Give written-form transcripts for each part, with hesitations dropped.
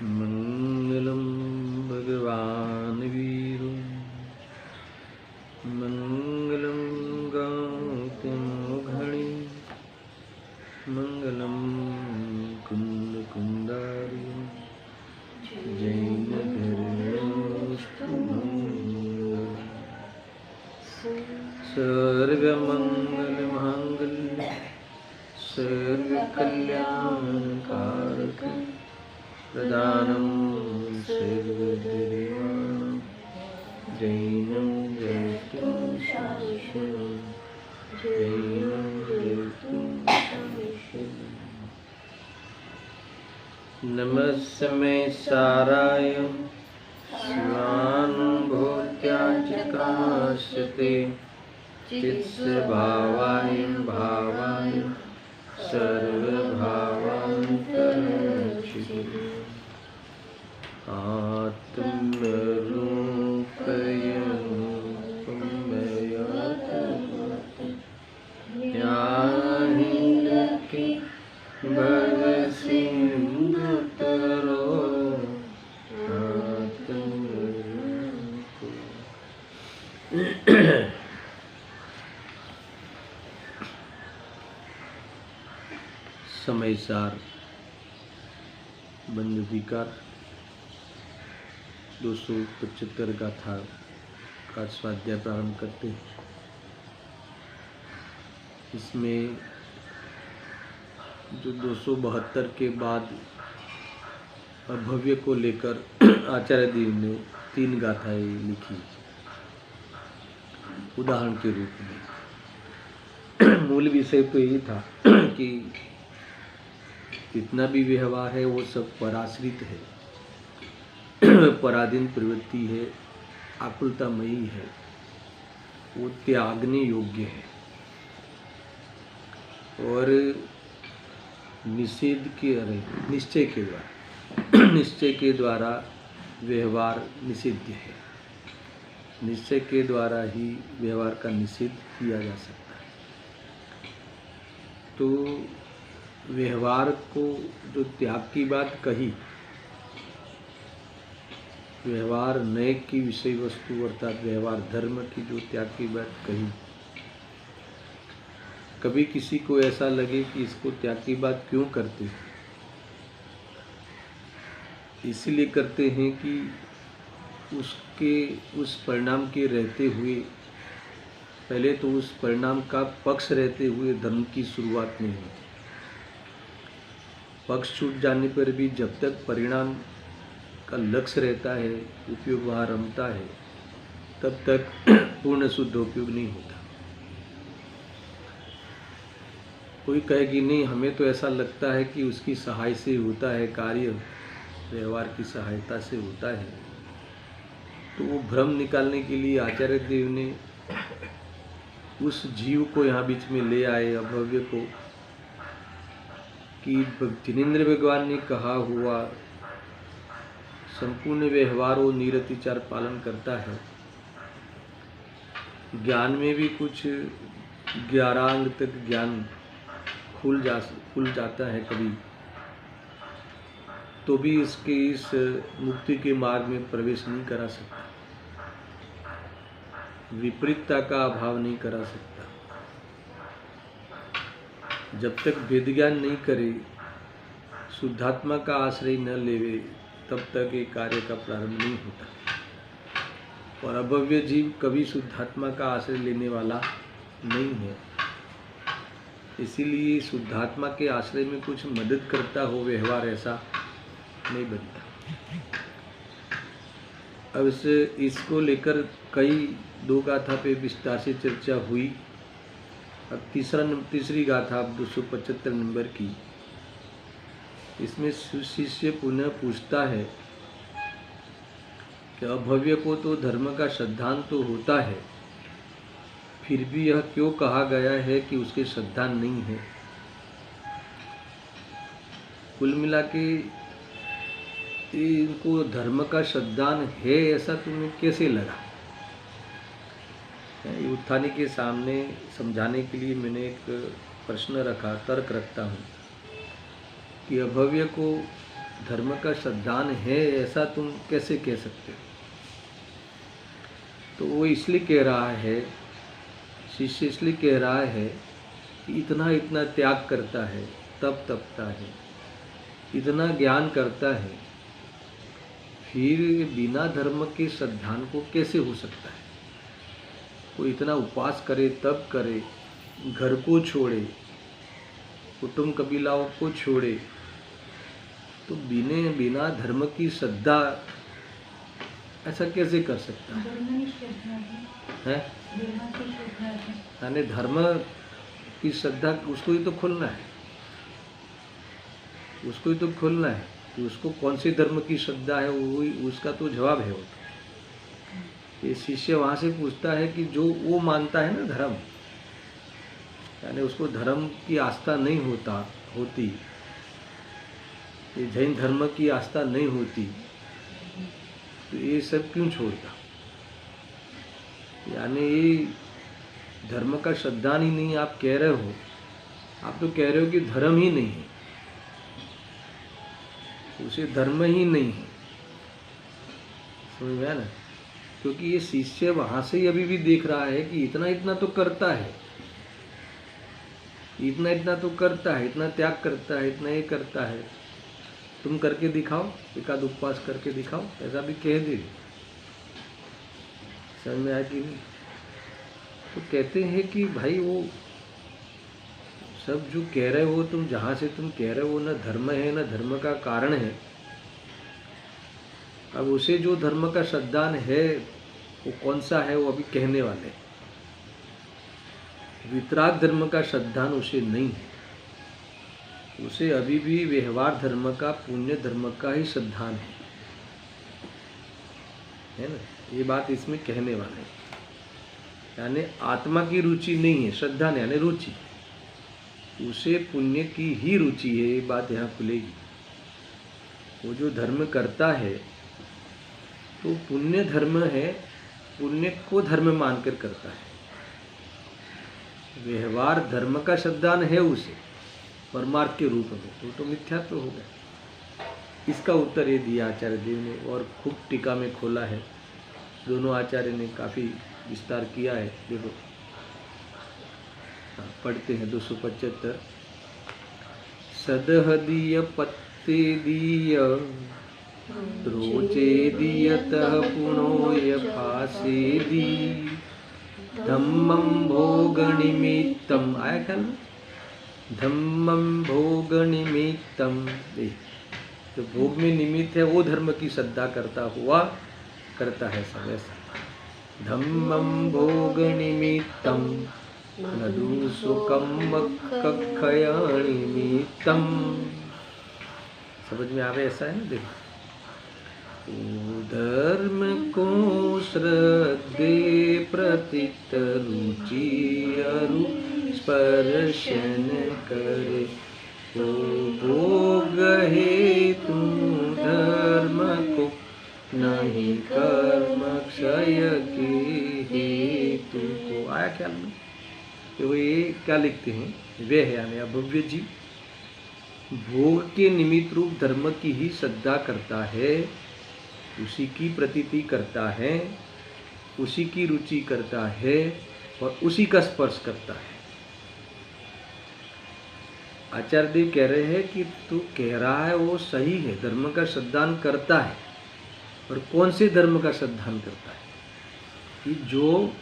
मंगलम भगवान वीरु मंगलम गौतमघणि मंगलम कुंद कुंदारि जैन सर्व मंगल मांगल्य सर्व कल्याण कारक प्रदानं सर्वदेवानां जैनं जयतु शाश्वतं जैनं जयतु शाश्वतं। नमस्मै साराय शिवानुभूत्याचकाशते चित्स्वभावाय भावाय सर्वभावान्तरक्षिते आत्मरूपयन्मयाहि भवसिन्धुतरो समय सार बंद विकार 275 गाथा का स्वाध्याय प्रारंभ करते हैं। इसमें जो 272 के बाद अभव्य को लेकर आचार्य देव ने 3 गाथाएं लिखी उदाहरण के रूप में। मूल विषय तो यही था कि जितना भी व्यवहार है वो सब पराश्रित है, पराधीन प्रवृत्ति है, आकुलतामयी है, वो त्यागने योग्य है और निश्चय के द्वारा व्यवहार निषिद्ध है। निश्चय के द्वारा ही व्यवहार का निषेध किया जा सकता है। तो व्यवहार को जो त्याग की बात कही, व्यवहार नए की विषय वस्तु अर्थात व्यवहार धर्म की जो त्याग की बात कही, कभी किसी को ऐसा लगे कि इसको त्याग की बात क्यों करते हैं, इसलिए करते हैं कि उस परिणाम के रहते हुए पहले तो उस परिणाम का पक्ष रहते हुए धर्म की शुरुआत नहीं होती। पक्ष छूट जाने पर भी जब तक परिणाम का लक्ष्य रहता है, उपयोग वहाँ रमता है, तब तक पूर्ण शुद्ध उपयोग नहीं होता। कोई कहे कि नहीं, हमें तो ऐसा लगता है कि उसकी सहाय से होता है कार्य, व्यवहार की सहायता से होता है। तो वो भ्रम निकालने के लिए आचार्य देव ने उस जीव को यहाँ बीच में ले आए, अभव्य को, कि जिनेन्द्र भगवान ने कहा हुआ संपूर्ण व्यवहार वो निरतिचार पालन करता है। ज्ञान में भी कुछ 11 अंग तक ज्ञान खुल जाता है कभी, तो भी इसके इस मुक्ति के मार्ग में प्रवेश नहीं करा सकता, विपरीतता का अभाव नहीं करा सकता। जब तक वेद ज्ञान नहीं करे, शुद्धात्मा का आश्रय न लेवे, तब तक ये कार्य का प्रारंभ नहीं होता। और अभव्य जीव कभी शुद्धात्मा का आश्रय लेने वाला नहीं है, इसीलिए शुद्धात्मा के आश्रय में कुछ मदद करता हो व्यवहार ऐसा नहीं बनता। अब इसको लेकर कई 2 गाथा पे विस्तार से चर्चा हुई। अब तीसरी गाथा 275 नंबर की, इसमें शिष्य पुनः पूछता है कि अभव्य को तो धर्म का श्रद्धांत तो होता है, फिर भी यह क्यों कहा गया है कि उसके श्रद्धांत नहीं है। कुल मिला के इनको धर्म का श्रद्धांत है ऐसा तुम्हें कैसे लगा। उत्थानी के सामने समझाने के लिए मैंने एक प्रश्न रखा, तर्क रखता हूँ कि अभव्य को धर्म का श्रद्धान है ऐसा तुम कैसे कह सकते हो? तो वो इसलिए कह रहा है, शिष्य इसलिए कह रहा है कि इतना इतना त्याग करता है, तप तपता है, इतना ज्ञान करता है, फिर बिना धर्म के श्रद्धान को कैसे हो सकता है? कोई इतना उपवास करे, तप करे, घर को छोड़े, कुटुंब कबीलाओं को छोड़े, तो बिना धर्म की श्रद्धा ऐसा कैसे कर सकता है? यानी धर्म की श्रद्धा उसको ही तो खोलना है, उसको ही तो खोलना है कि उसको कौन से धर्म की श्रद्धा है, वो उसका तो जवाब है। वो ये शिष्य वहाँ से पूछता है कि जो वो मानता है ना धर्म, यानी उसको धर्म की आस्था नहीं होती, ये जैन धर्म की आस्था नहीं होती, तो ये सब क्यों छोड़ता? यानी ये धर्म का श्रद्धान ही नहीं आप कह रहे हो, आप तो कह रहे हो कि धर्म ही नहीं है, उसे धर्म ही नहीं है। समझ में आया ना? क्योंकि ये शिष्य वहाँ से ही अभी भी देख रहा है कि इतना इतना तो करता है, इतना इतना तो करता है, इतना त्याग करता है, इतना ये करता है, तुम करके दिखाओ, एकाध उपवास करके दिखाओ, ऐसा भी कह दे। समझ में आया कि नहीं? तो कहते हैं कि भाई वो सब जो कह रहे हो तुम, जहाँ से तुम कह रहे हो, न धर्म है न धर्म का कारण है। अब उसे जो धर्म का श्रद्धान है वो कौन सा है, वो अभी कहने वाले। वितराग धर्म का श्रद्धान उसे नहीं है, उसे अभी भी व्यवहार धर्म का, पुण्य धर्म का ही श्रद्धान है ना? ये बात इसमें कहने वाले। यानी आत्मा की रुचि नहीं है, श्रद्धा नहीं, यानी रुचि, उसे पुण्य की ही रुचि है। ये बात यहाँ खुलेगी। वो जो धर्म करता है तो पुण्य धर्म है, पुण्य को धर्म मानकर करता है। व्यवहार धर्म का श्रद्धान है उसे परमार्थ के रूप में, तो मिथ्यात्व हो गया। इसका उत्तर ये दिया आचार्य देव ने, और खूब टीका में खोला है। दोनों आचार्य ने काफ़ी विस्तार किया है। देखो पढ़ते हैं 275। सदहदीय पत्तेदीय रोचेदीयतः पुनोय फासेदी धम्मं भोगनिमित्तम। आया ख्याल में? धम्मं भोगनिमित्तम, तो भोग में निमित्त है वो धर्म की श्रद्धा करता है सब ऐसा। धम्मं भोगनिमित्तम नदु सुखम कक्षयानिमित्तम। समझ में आवे ऐसा है ना? देखो, धर्म को श्रद्धे प्रतित रुचि अरु स्पर्शन करे, तो भोग हेतु धर्म को नहीं कर्म क्षय के हेतु को। आया ख्याल में? तो ये क्या लिखते हैं? वे है यानी अभव्य जीव भोग के निमित्त रूप धर्म की ही श्रद्धा करता है, उसी की प्रतीति करता है, उसी की रुचि करता है और उसी का स्पर्श करता है। आचार्य देव कह रहे हैं कि तू कह रहा है वो सही है, धर्म का श्रद्धान करता है, और कौन से धर्म का श्रद्धान करता है? कि जो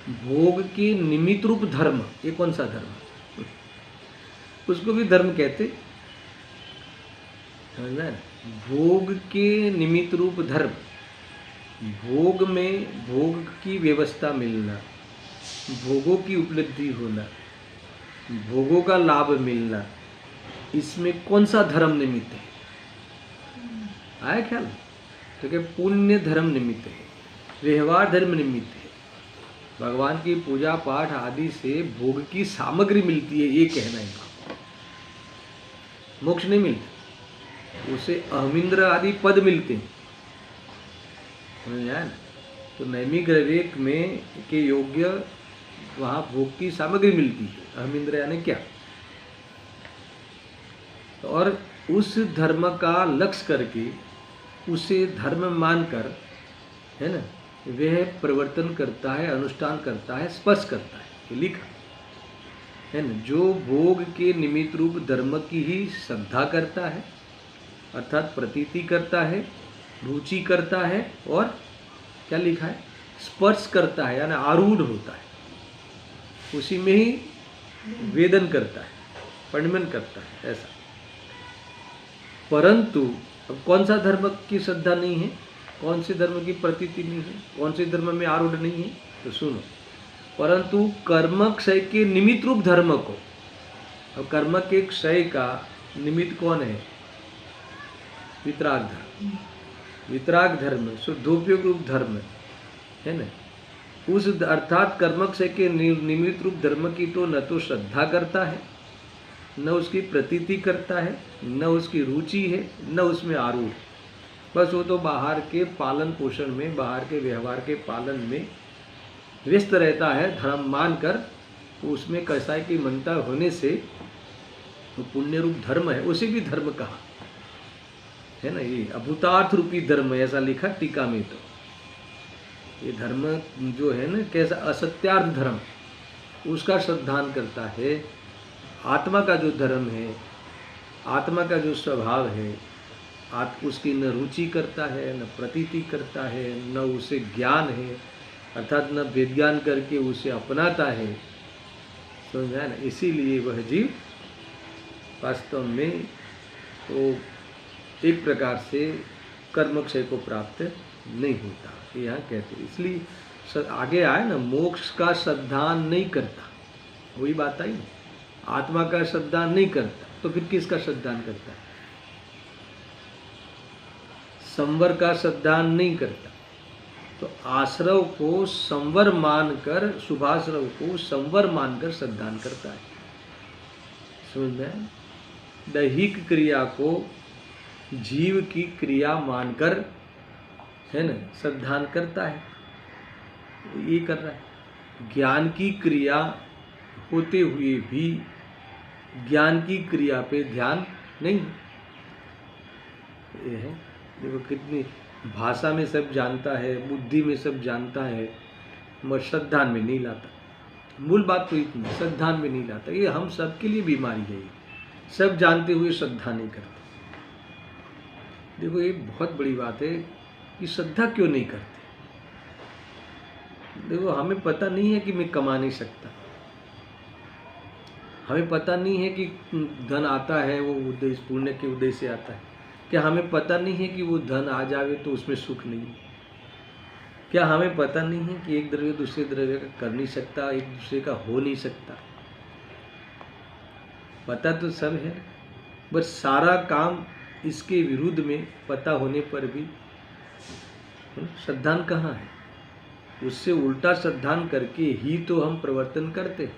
भोग के निमित्त रूप धर्म, ये कौन सा धर्म? उसको भी धर्म कहते, समझ में? भोग के निमित्त रूप धर्म, भोग में भोग की व्यवस्था मिलना, भोगों की उपलब्धि होना, भोगों का लाभ मिलना, इसमें कौन सा धर्म निमित्त है? आया ख्याल? तो क्या पुण्य धर्म निमित्त है, व्यवहार धर्म निमित्त है। भगवान की पूजा पाठ आदि से भोग की सामग्री मिलती है, ये कहना है। मोक्ष नहीं मिलता, उसे अहमिंद्र आदि पद मिलते हैं। समझ आया ना? तो नैमिक विवेक में के योग्य वहाँ भोग की सामग्री मिलती है। अहमिंद्र यानी क्या? और उस धर्म का लक्ष्य करके उसे धर्म मानकर, है ना, वह प्रवर्तन करता है, अनुष्ठान करता है, स्पर्श करता है, ये लिखा है ना। जो भोग के निमित्त रूप धर्म की ही श्रद्धा करता है, अर्थात प्रतीति करता है, रुचि करता है, और क्या लिखा है, स्पर्श करता है, यानी आरूढ़ होता है, उसी में ही वेदन करता है, पंडमन करता है, ऐसा। परंतु अब कौन सा धर्म की श्रद्धा नहीं है, कौन से धर्म की प्रतीति नहीं है, कौन से धर्म में आरूढ़ नहीं है, तो सुनो। परंतु कर्म क्षय के निमित्त रूप धर्म को, अब कर्म के क्षय का निमित्त कौन है, वितराग धर्म, वितराग धर्म शुद्धोपयोग रूप धर्म है ना। उस अर्थात कर्म क्षय के निमित्त रूप धर्म की तो न तो श्रद्धा करता है, न उसकी प्रतीति करता है, न उसकी रुचि है, न उसमें आरूढ़। बस वो तो बाहर के पालन पोषण में, बाहर के व्यवहार के पालन में व्यस्त रहता है, धर्म मानकर। उसमें कसाई की मनता होने से वो पुण्य रूप धर्म है, उसे भी धर्म कहा है ना। ये अभूतार्थ रूपी धर्म, ऐसा लिखा टीका में। तो ये धर्म जो है ना, कैसा असत्यार्थ धर्म, उसका श्रद्धान करता है। आत्मा का जो धर्म है, आत्मा का जो स्वभाव है, उसकी न रुचि करता है, न प्रतीति करता है, न उसे ज्ञान है, अर्थात न विज्ञान करके उसे अपनाता है, समझा ना। इसीलिए वह जीव वास्तव में तो एक प्रकार से कर्म क्षय को प्राप्त नहीं होता, यहाँ कहते। इसलिए आगे आए ना, मोक्ष का श्रद्धान नहीं करता, वही बात आई ना, आत्मा का श्रद्धान नहीं करता, तो फिर किसका श्रद्धान करता है, संवर का श्रद्धान नहीं करता, तो आश्रव को संवर मानकर, शुभाश्रव को संवर मानकर श्रद्धान करता है, समझ में। दैहिक क्रिया को जीव की क्रिया मानकर, है ना, श्रद्धान करता है, ये कर रहा है। ज्ञान की क्रिया होते हुए भी ज्ञान की क्रिया पे ध्यान नहीं, ये है। देखो कितनी भाषा में सब जानता है, बुद्धि में सब जानता है, मगर श्रद्धान में नहीं लाता। मूल बात तो इतनी, श्रद्धान में नहीं लाता। ये हम सबके लिए बीमारी है, सब जानते हुए श्रद्धा नहीं करते। देखो ये बहुत बड़ी बात है कि श्रद्धा क्यों नहीं करते। देखो हमें पता नहीं है कि मैं कमा नहीं सकता, हमें पता नहीं है कि धन आता है वो उद्देश्य, पुण्य के उद्देश्य से आता है। क्या हमें पता नहीं है कि वो धन आ जावे तो उसमें सुख नहीं है? क्या हमें पता नहीं है कि एक द्रव्य दूसरे द्रव्य का कर नहीं सकता, एक दूसरे का हो नहीं सकता? पता तो सब है, बस सारा काम इसके विरुद्ध में पता होने पर भी श्रद्धान कहाँ है? उससे उल्टा श्रद्धान करके ही तो हम प्रवर्तन करते हैं,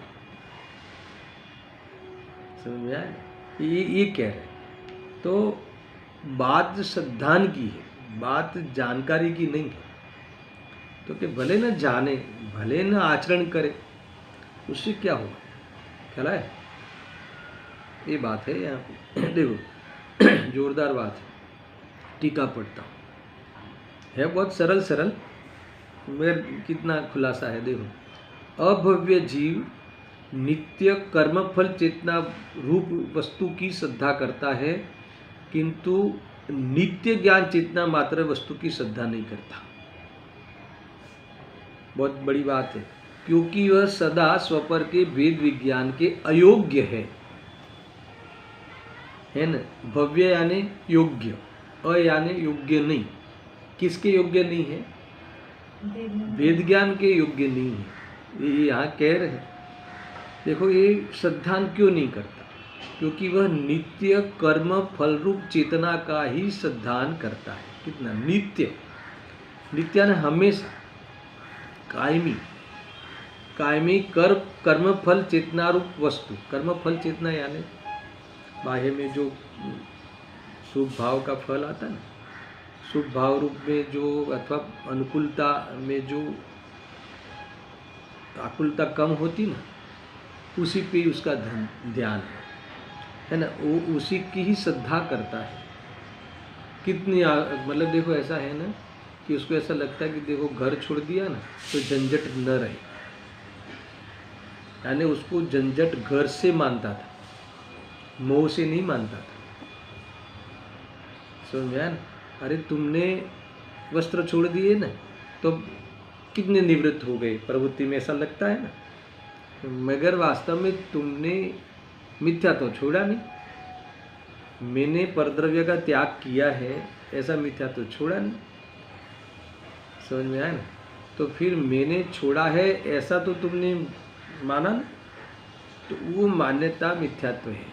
समझ में आया? ये कह रहे हैं। तो बात श्रद्धान की है, बात जानकारी की नहीं है। तो कि भले न जाने, भले न आचरण करे, उससे क्या होगा? ख्याल है? ये बात है यहाँ पे। देखो जोरदार बात है, टीका पढ़ता हूँ, है बहुत सरल सरल, मगर कितना खुलासा है। देखो, अभव्य जीव नित्य कर्मफल चेतना रूप वस्तु की श्रद्धा करता है, किंतु नित्य ज्ञान चेतना मात्र वस्तु की श्रद्धा नहीं करता। बहुत बड़ी बात है, क्योंकि वह सदा स्वपर के वेद विज्ञान के अयोग्य है ना। भव्य यानी योग्य, अ यानी योग्य नहीं। किसके योग्य नहीं है? वेद ज्ञान के योग्य नहीं है, ये यहाँ कह रहे हैं। देखो ये श्रद्धान क्यों नहीं करता? क्योंकि वह नित्य कर्म फल रूप चेतना का ही श्रद्धान करता है। कितना नित्य, नित्य ने हमेशा, कायमी, कायमी कर्म फल चेतना रूप वस्तु। कर्म फल चेतना यानी बाह्य में जो शुभ भाव का फल आता है ना, शुभ भाव रूप में जो, अथवा अनुकूलता में जो आकुलता कम होती ना, उसी पे उसका ध्यान है ना, वो उसी की ही श्रद्धा करता है। कितनी मतलब देखो ऐसा है ना कि उसको ऐसा लगता है कि देखो घर छोड़ दिया ना तो झंझट न रहे, यानी उसको झंझट घर से मानता था, मोह से नहीं मानता था। समझ में आया ना? अरे तुमने वस्त्र छोड़ दिए ना तो कितने निवृत्त हो गए प्रवृत्ति में, ऐसा लगता है ना, मगर वास्तव में तुमने मिथ्या तो छोड़ा नहीं। मैंने परद्रव्य का त्याग किया है ऐसा मिथ्या तो छोड़ा नहीं। समझ में आया ना? तो फिर मैंने छोड़ा है ऐसा तो तुमने माना ना, तो वो मान्यता मिथ्यात्व है।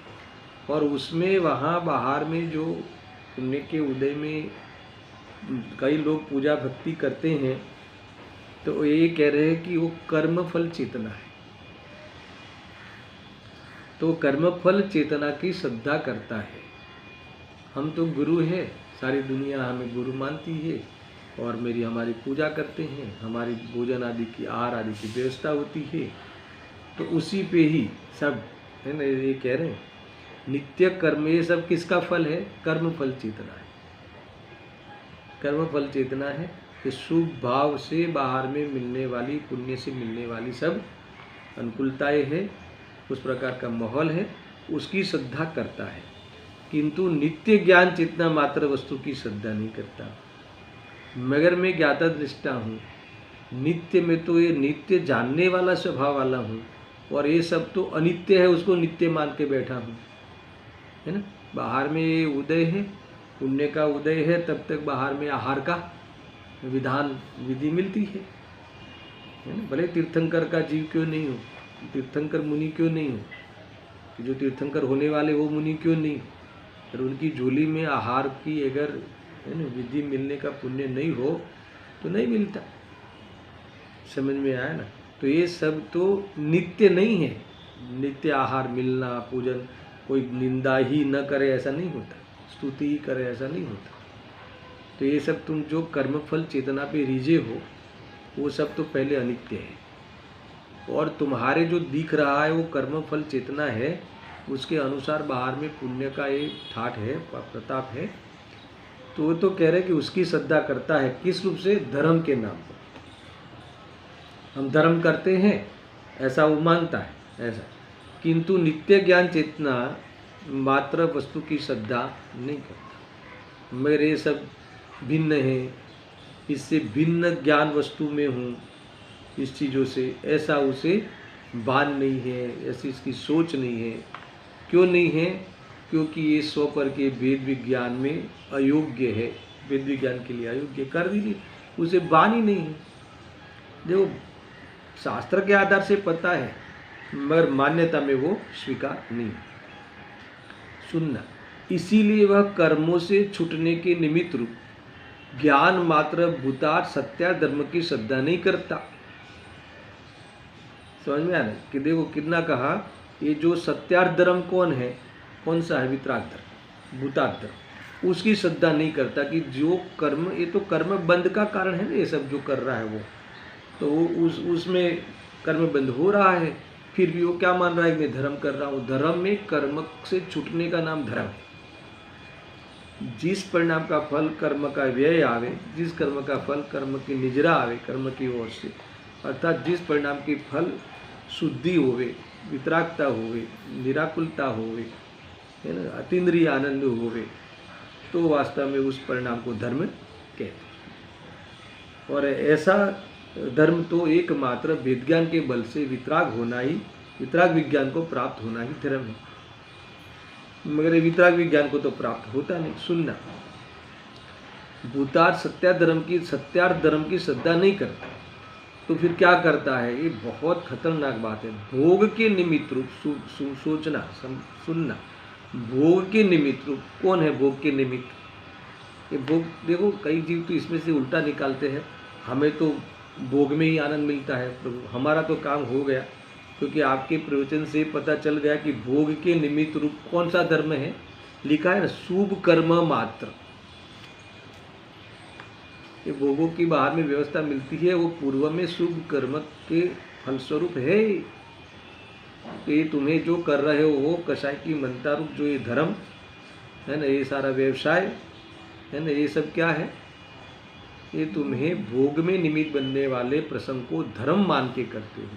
और उसमें वहाँ बाहर में जो पुण्य के उदय में कई लोग पूजा भक्ति करते हैं तो ये कह रहे हैं कि वो कर्मफल चेतना है, तो कर्मफल चेतना की श्रद्धा करता है। हम तो गुरु है, सारी दुनिया हमें गुरु मानती है और हमारी पूजा करते हैं, हमारी भोजन आदि की आहार आदि की व्यवस्था होती है, तो उसी पे ही सब है ना। ये कह रहे हैं नित्य कर्म, ये सब किसका फल है? कर्मफल चेतना है। कर्मफल चेतना है कि शुभ भाव से बाहर में मिलने वाली, पुण्य से मिलने वाली सब अनुकूलताएं है, उस प्रकार का माहौल है, उसकी श्रद्धा करता है। किंतु नित्य ज्ञान चेतना मात्र वस्तु की श्रद्धा नहीं करता। मगर मैं ज्ञाता दृष्टा हूँ, नित्य में तो ये नित्य जानने वाला स्वभाव वाला हूँ, और ये सब तो अनित्य है, उसको नित्य मान के बैठा हूँ, है ना। बाहर में ये उदय है, पुण्य का उदय है, तब तक बाहर में आहार का विधान विधि मिलती है ना। भले तीर्थंकर का जीव क्यों नहीं हो, तीर्थंकर मुनि क्यों नहीं हो, कि जो तीर्थंकर होने वाले वो मुनि क्यों नहीं, और उनकी झोली में आहार की अगर है ना विधि मिलने का पुण्य नहीं हो तो नहीं मिलता। समझ में आया ना? तो ये सब तो नित्य नहीं है। नित्य आहार मिलना, पूजन, कोई निंदा ही न करे ऐसा नहीं होता, स्तुति ही करे ऐसा नहीं होता। तो ये सब तुम जो कर्मफल चेतना पे रीझे हो वो सब तो पहले अनित्य है, और तुम्हारे जो दिख रहा है वो कर्मफल चेतना है, उसके अनुसार बाहर में पुण्य का एक ठाठ है, प्रताप है। तो वो तो कह रहे कि उसकी श्रद्धा करता है, किस रूप से? धर्म के नाम पर। हम धर्म करते हैं ऐसा वो मानता है ऐसा, किंतु नित्य ज्ञान चेतना मात्र वस्तु की श्रद्धा नहीं करता। मेरे सब भिन्न है, इससे भिन्न ज्ञान वस्तु में हूँ, इस चीज़ों से ऐसा उसे भान नहीं है, ऐसी इसकी सोच नहीं है। क्यों नहीं है? क्योंकि ये स्व पर के वेद विज्ञान में अयोग्य है, वेद विज्ञान के लिए अयोग्य कर दी, उसे भान ही नहीं है। देखो शास्त्र के आधार से पता है मगर मान्यता में वो स्वीकार नहीं। सुनना, इसीलिए वह कर्मों से छूटने के निमित्त रूप ज्ञान मात्र भूतार्थ सत्या धर्म की श्रद्धा नहीं करता। समझ में आ रहा है कि देखो कितना कहा, ये जो सत्यार्थ धर्म कौन है, कौन सा है? वितराग धर्म, भूतार्थ धर्म, उसकी श्रद्धा नहीं करता। कि जो कर्म, ये तो कर्म बंध का कारण है ना, ये सब जो कर रहा है वो तो उसमें कर्म बंध हो रहा है, फिर भी वो क्या मान रहा है कि मैं धर्म कर रहा हूँ। धर्म में कर्म से छूटने का नाम धर्म है। जिस परिणाम का फल कर्म का व्यय आवे, जिस कर्म का फल कर्म की निजरा आवे कर्म की ओर से, अर्थात जिस परिणाम की फल शुद्धि होवे, वितरागता होवे, निराकुलता होवे, है ना, अतीन्द्रिय आनंद होवे, तो वास्तव में उस परिणाम को धर्म कहते हैं। और ऐसा धर्म तो एकमात्र विज्ञान के बल से वितराग होना ही, वितराग विज्ञान को प्राप्त होना ही धर्म है। मगर ये वितराग विज्ञान को तो प्राप्त होता नहीं। सुनना, भूतार्थ सत्यार्थ धर्म की श्रद्धा नहीं करता, तो फिर क्या करता है? ये बहुत खतरनाक बात है। भोग के निमित्त रूप सोचना, सुनना, भोग के निमित्त रूप कौन है? भोग के निमित्त ये भोग। देखो कई जीव तो इसमें से उल्टा निकालते हैं, हमें तो भोग में ही आनंद मिलता है, प्रभु हमारा तो काम हो गया। क्योंकि आपके प्रवचन से पता चल गया कि भोग के निमित्त रूप कौन सा धर्म है। लिखा है ना, शुभ कर्म मात्र। ये भोगों की बाहर में व्यवस्था मिलती है, वो पूर्व में शुभ कर्म के फलस्वरूप है। तो ये तुम्हें जो कर रहे हो वो कसाई की मनता रूप जो ये धर्म है ना, ये सारा व्यवसाय है ना, ये सब क्या है, ये तुम्हें भोग में निमित्त बनने वाले प्रसंग को धर्म मान के करते हो।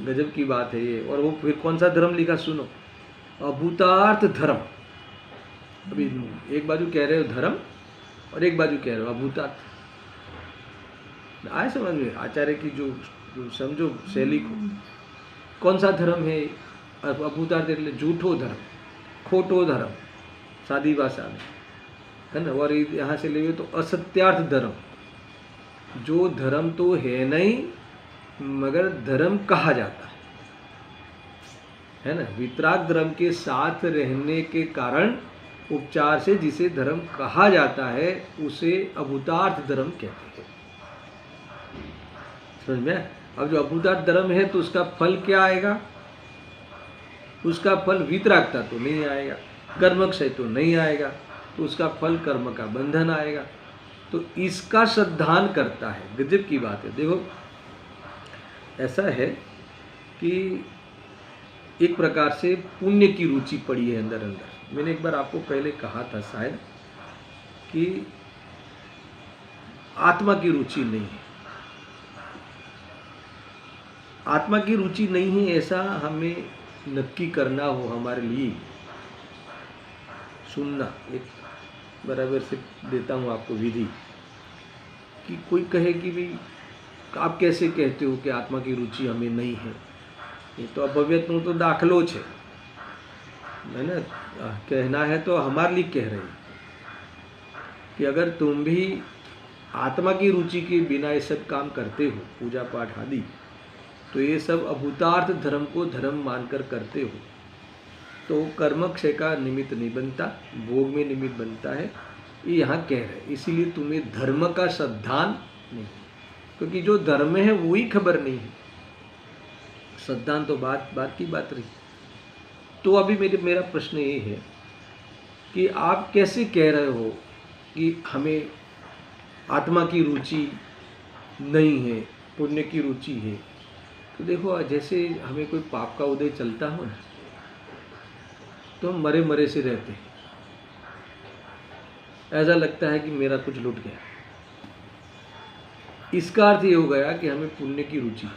गजब की बात है ये। और वो फिर कौन सा धर्म लिखा सुनो, अभूतार्थ धर्म। अभी एक बाजू कह रहे हो धर्म और एक बाजू कह रहे हो अभूतार्थ। आए समझ में आचार्य की जो समझो शैली को। कौन सा धर्म है अभूतार्थ, એટલે झूठो धर्म, खोटो धर्म सादी भाषा में है ना। और यहाँ से ले तो असत्यार्थ धर्म, जो धर्म तो है नहीं मगर धर्म कहा जाता है ना। वितराग धर्म के साथ रहने के कारण उपचार से जिसे धर्म कहा जाता है उसे अभूतार्थ धर्म कहते हैं। समझ में। अब जो अभूतार्थ धर्म है तो उसका फल क्या आएगा, उसका फल वितरागता तो नहीं आएगा, कर्मक्षय तो नहीं आएगा, तो उसका फल कर्म का बंधन आएगा। तो इसका श्रद्धान करता है। गजब की बात है। देखो ऐसा है कि एक प्रकार से पुण्य की रुचि पड़ी है अंदर अंदर। मैंने एक बार आपको पहले कहा था शायद कि आत्मा की रुचि नहीं है, आत्मा की रुचि नहीं है ऐसा हमें नक्की करना हो हमारे लिए। सुनना एक बराबर से देता हूँ आपको विधि कि कोई कहे कि भाई आप कैसे कहते हो कि आत्मा की रुचि हमें नहीं है, ये तो अभव्यत्व तो दाखलो है ना। कहना है तो हमारे लिए कह रहे हैं कि अगर तुम भी आत्मा की रुचि के बिना ये सब काम करते हो, पूजा पाठ आदि, तो ये सब अभूतार्थ धर्म को धर्म मानकर करते हो तो कर्मक्षय का निमित्त नहीं बनता, भोग में निमित्त बनता है, ये यहाँ कह रहे हैं। इसीलिए तुम्हें धर्म का श्रद्धान नहीं, क्योंकि जो धर्म है वही खबर नहीं है। श्रद्धान तो बात की बात रही। तो अभी मेरा प्रश्न ये है कि आप कैसे कह रहे हो कि हमें आत्मा की रुचि नहीं है, पुण्य की रुचि है। तो देखो जैसे हमें कोई पाप का उदय चलता हो ना तो हम मरे मरे से रहते हैं, ऐसा लगता है कि मेरा कुछ लुट गया। इसका अर्थ ये हो गया कि हमें पुण्य की रुचि है।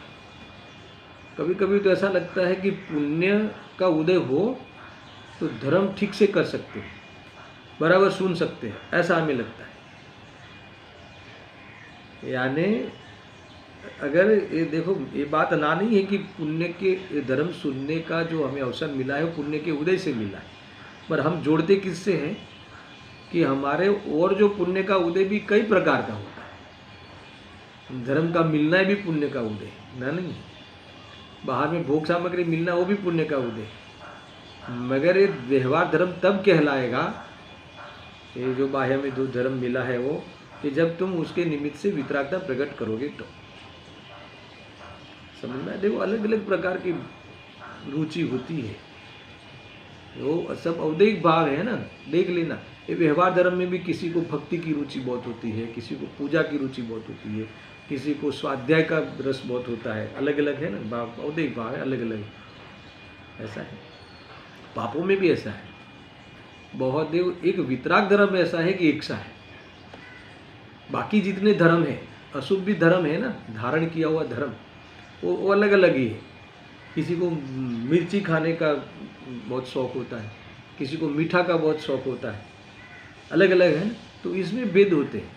कभी कभी तो ऐसा लगता है कि पुण्य का उदय हो तो धर्म ठीक से कर सकते हैं, बराबर सुन सकते हैं, ऐसा हमें लगता है। यानी अगर ये देखो ये बात ना नहीं है कि पुण्य के धर्म सुनने का जो हमें अवसर मिला है वो पुण्य के उदय से मिला है, पर हम जोड़ते किससे हैं कि हमारे और जो पुण्य का उदय भी कई प्रकार का होता है। धर्म का मिलना भी पुण्य का उदय ना नहीं, बाहर में भोग सामग्री मिलना वो भी पुण्य का उदय, मगर ये व्यवहार धर्म तब कहलाएगा, ये जो बाह्य में जो धर्म मिला है वो, कि जब तुम उसके निमित्त से वितरागता प्रकट करोगे तो। समझ में। देखो अलग अलग प्रकार की रुचि होती है, वो सब औदैहिक भाव है ना, देख लेना। ये व्यवहार धर्म में भी किसी को भक्ति की रुचि बहुत होती है, किसी को पूजा की रुचि बहुत होती है, किसी को स्वाध्याय का रस बहुत होता है, अलग अलग है ना भाव, औदैहिक भाव है अलग अलग, ऐसा है। पापों में भी ऐसा है बहुत। देव एक वितराग धर्म ऐसा है कि इच्छा है, बाकी जितने धर्म है अशुभ भी धर्म है ना, धारण किया हुआ धर्म वो अलग अलग ही है। किसी को मिर्ची खाने का बहुत शौक होता है, किसी को मीठा का बहुत शौक होता है, अलग अलग है ना। तो इसमें भेद होते हैं,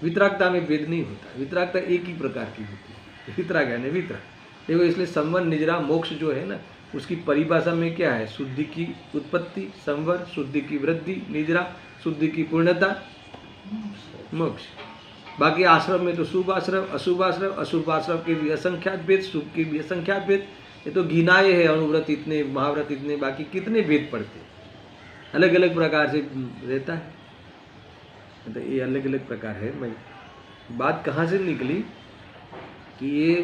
वितरागता में भेद नहीं होता। वितरागता एक ही प्रकार की होती है, वितराग यानी वितराग। देखो इसलिए संवर निजरा मोक्ष जो है ना, उसकी परिभाषा में क्या है, शुद्धि की उत्पत्ति, संवर शुद्धि की वृद्धि, निजरा शुद्धि की पूर्णता, मोक्ष। बाकी आश्रम में तो शुभ आश्रम, अशुभ आश्रम, अशुभ आश्रम के भी असंख्यात भेद, शुभ के भी असंख्यात भेद। ये तो गिनाए है अनुव्रत इतने, महाव्रत इतने, बाकी कितने भेद पड़ते, अलग अलग प्रकार से रहता है। तो ये अलग अलग प्रकार है। मैं बात कहाँ से निकली कि ये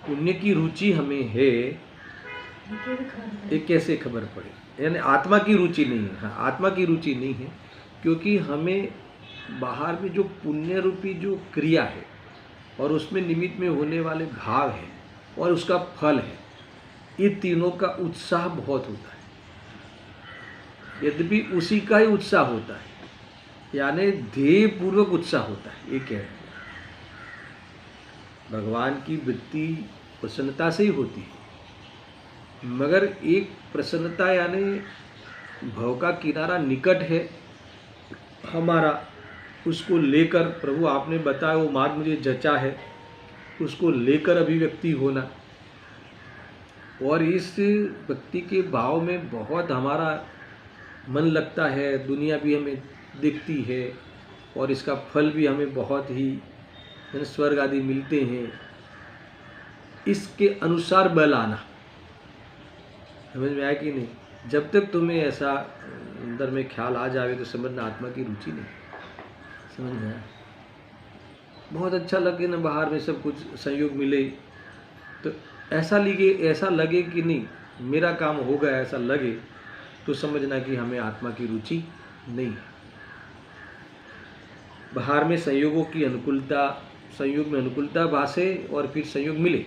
पुण्य की रुचि हमें है, ये कैसे खबर पड़ी। यानी आत्मा की रुचि नहीं है। हाँ, आत्मा की रुचि नहीं है, क्योंकि हमें बाहर में जो पुण्य रूपी जो क्रिया है और उसमें निमित्त में होने वाले भाव है और उसका फल है, ये तीनों का उत्साह बहुत होता है, यद्यपि उसी का ही उत्साह होता है, यानी ध्येय पूर्वक उत्साह होता है। ये कह रहे हैं भगवान की वृत्ति प्रसन्नता से ही होती है, मगर एक प्रसन्नता यानी भव का किनारा निकट है हमारा, उसको लेकर प्रभु आपने बताया वो मार्ग मुझे जचा है, उसको लेकर अभिव्यक्ति होना, और इस व्यक्ति के भाव में बहुत हमारा मन लगता है, दुनिया भी हमें दिखती है और इसका फल भी हमें बहुत ही स्वर्ग आदि मिलते हैं। इसके अनुसार बल आना, समझ में आया कि नहीं? जब तक तुम्हें ऐसा अंदर में ख्याल आ जावे तो समझना आत्मा की रुचि नहीं। समझ में आया? बहुत अच्छा लगे ना बाहर में सब कुछ संयोग मिले तो ऐसा लगे कि नहीं मेरा काम हो गया, ऐसा लगे तो समझना कि हमें आत्मा की रुचि नहीं है। बाहर में संयोगों की अनुकूलता, संयोग में अनुकूलता भासे और फिर संयोग मिले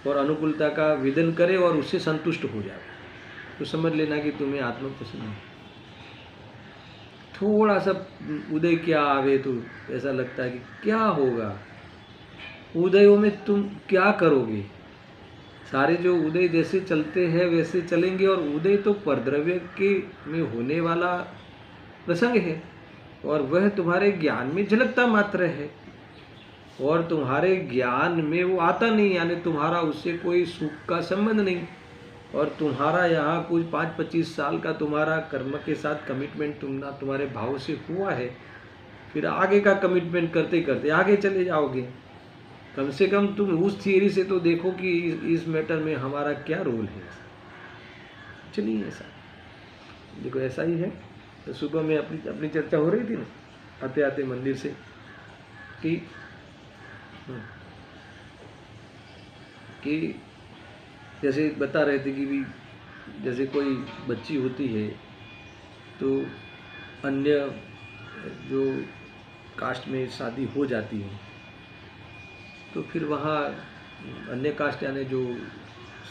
और अनुकूलता का विदन करे और उससे संतुष्ट हो जाए तो समझ लेना कि तुम्हें आत्मा पसंद है। थोड़ा सा उदय क्या आवे तो ऐसा लगता है कि क्या होगा, उदयों में तुम क्या करोगे? सारे जो उदय जैसे चलते हैं वैसे चलेंगे, और उदय तो परद्रव्य के में होने वाला प्रसंग है और वह तुम्हारे ज्ञान में झलकता मात्र है और तुम्हारे ज्ञान में वो आता नहीं, यानी तुम्हारा उससे कोई सुख का संबंध नहीं, और तुम्हारा यहाँ कुछ 5-25 साल का तुम्हारा कर्म के साथ कमिटमेंट तुम्हारे भाव से हुआ है, फिर आगे का कमिटमेंट करते करते आगे चले जाओगे। कम से कम तुम उस थियरी से तो देखो कि इस मैटर में हमारा क्या रोल है। चलिए ऐसा देखो, ऐसा ही है। तो सुबह में अपनी चर्चा हो रही थी ना आते आते मंदिर से कि जैसे बता रहे थे कि भी जैसे कोई बच्ची होती है तो अन्य जो कास्ट में शादी हो जाती है तो फिर वहाँ अन्य कास्ट यानी जो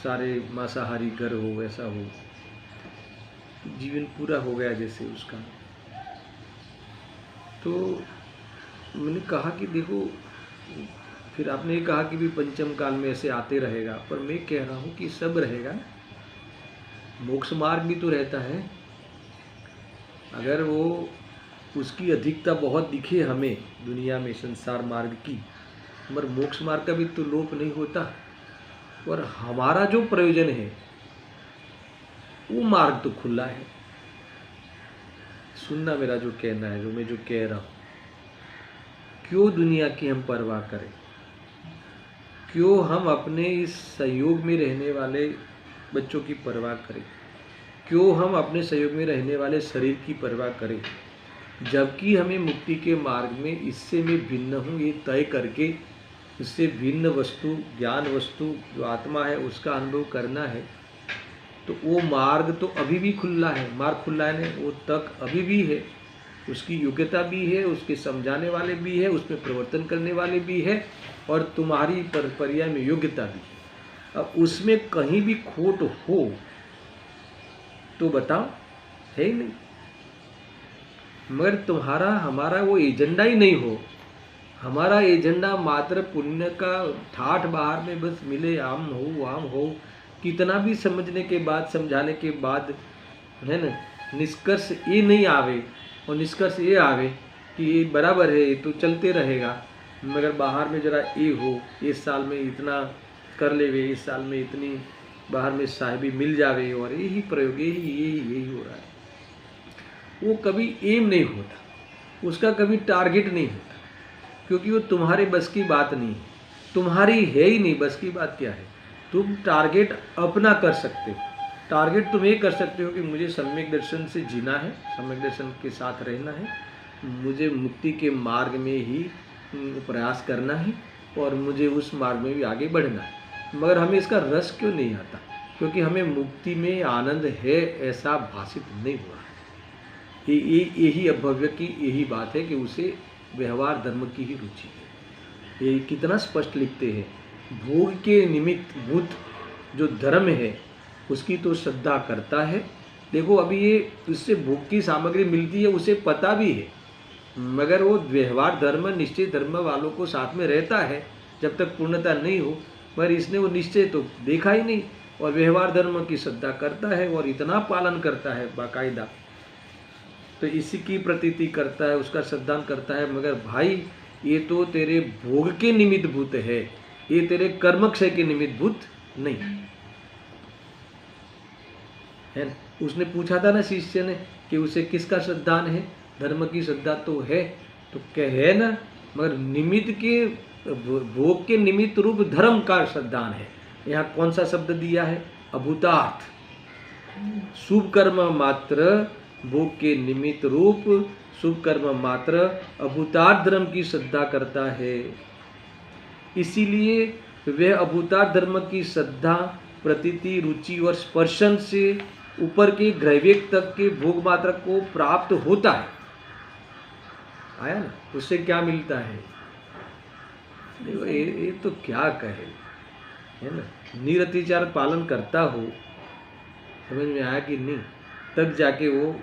सारे मांसाहारी घर हो वैसा हो, जीवन पूरा हो गया जैसे उसका। तो मैंने कहा कि देखो, फिर आपने ये कहा कि भी पंचम काल में ऐसे आते रहेगा, पर मैं कह रहा हूँ कि सब रहेगा, मोक्ष मार्ग भी तो रहता है। अगर वो उसकी अधिकता बहुत दिखे हमें दुनिया में संसार मार्ग की, मगर मोक्ष मार्ग का भी तो लोप नहीं होता। और हमारा जो प्रयोजन है वो मार्ग तो खुला है। सुनना मेरा जो कहना है, जो मैं जो कह रहा हूँ, क्यों दुनिया की हम परवाह करें? क्यों हम अपने इस सहयोग में रहने वाले बच्चों की परवाह करें? क्यों हम अपने सहयोग में रहने वाले शरीर की परवाह करें, जबकि हमें मुक्ति के मार्ग में इससे मैं भिन्न हूँ ये तय करके इससे भिन्न वस्तु, ज्ञान वस्तु जो आत्मा है उसका अनुभव करना है। तो वो मार्ग तो अभी भी खुला है, मार्ग खुला है, वो तक अभी भी है, उसकी योग्यता भी है, उसके समझाने वाले भी है, उसमें प्रवर्तन करने वाले भी है, और तुम्हारी पर्याय में योग्यता भी है। अब उसमें कहीं भी खोट हो तो बताओ, है ही नहीं। मगर तुम्हारा हमारा वो एजेंडा ही नहीं हो, हमारा एजेंडा मात्र पुण्य का ठाठ बाहर में बस मिले, आम हो आम हो, कितना भी समझने के बाद, समझाने के बाद, है ना, निष्कर्ष ये नहीं आवे, और निष्कर्ष ये आवे कि ये बराबर है, ये तो चलते रहेगा, मगर बाहर में जरा ये हो, इस साल में इतना कर लेवे, इस साल में इतनी बाहर में साहिबी मिल जावे, और यही प्रयोग यही हो रहा है। वो कभी एम नहीं होता, उसका कभी टारगेट नहीं होता, क्योंकि वो तुम्हारे बस की बात नहीं है, तुम्हारी है ही नहीं। बस की बात क्या है? तुम टारगेट अपना कर सकते हो। टारगेट तुम ये कर सकते हो कि मुझे सम्यक दर्शन से जीना है, सम्यक दर्शन के साथ रहना है, मुझे मुक्ति के मार्ग में ही प्रयास करना है, और मुझे उस मार्ग में भी आगे बढ़ना है। मगर हमें इसका रस क्यों नहीं आता? क्योंकि हमें मुक्ति में आनंद है ऐसा भाषित नहीं हुआ है। यही अभव्य की यही बात है कि उसे व्यवहार धर्म की ही रुचि है। ये कितना स्पष्ट लिखते हैं, भोग के निमित्त भूत जो धर्म है उसकी तो श्रद्धा करता है। देखो अभी ये उससे भोग की सामग्री मिलती है, उसे पता भी है, मगर वो व्यवहार धर्म निश्चय धर्म वालों को साथ में रहता है जब तक पूर्णता नहीं हो, पर इसने वो निश्चय तो देखा ही नहीं और व्यवहार धर्म की श्रद्धा करता है और इतना पालन करता है बाकायदा, तो इसी की प्रतीति करता है, उसका श्रद्धान करता है। मगर भाई ये तो तेरे भोग के निमित्त भूत है, ये तेरे कर्मक्षय के निमित्त भूत नहीं है ना। उसने पूछा था ना शिष्य ने कि उसे किसका श्रद्धान है, धर्म की श्रद्धा तो है, तो कहे ना, मगर निमित्त के भोग के निमित्त रूप धर्म का श्रद्धान है। यहाँ कौन सा शब्द दिया है, अभूतार्थ, शुभ कर्म मात्र भोग के निमित्त रूप शुभ कर्म मात्र अभूतार्थ धर्म की श्रद्धा करता है। इसीलिए वह अभूतार्थ धर्म की श्रद्धा प्रतीति रुचि और स्पर्शन से ऊपर के ग्रहवेग तक के भोग मात्र को प्राप्त होता है। आया ना, उससे क्या मिलता है, देखो ये तो क्या कहे, है ना। निरतिचार पालन करता हो, समझ में आया कि नहीं, तब जाके वो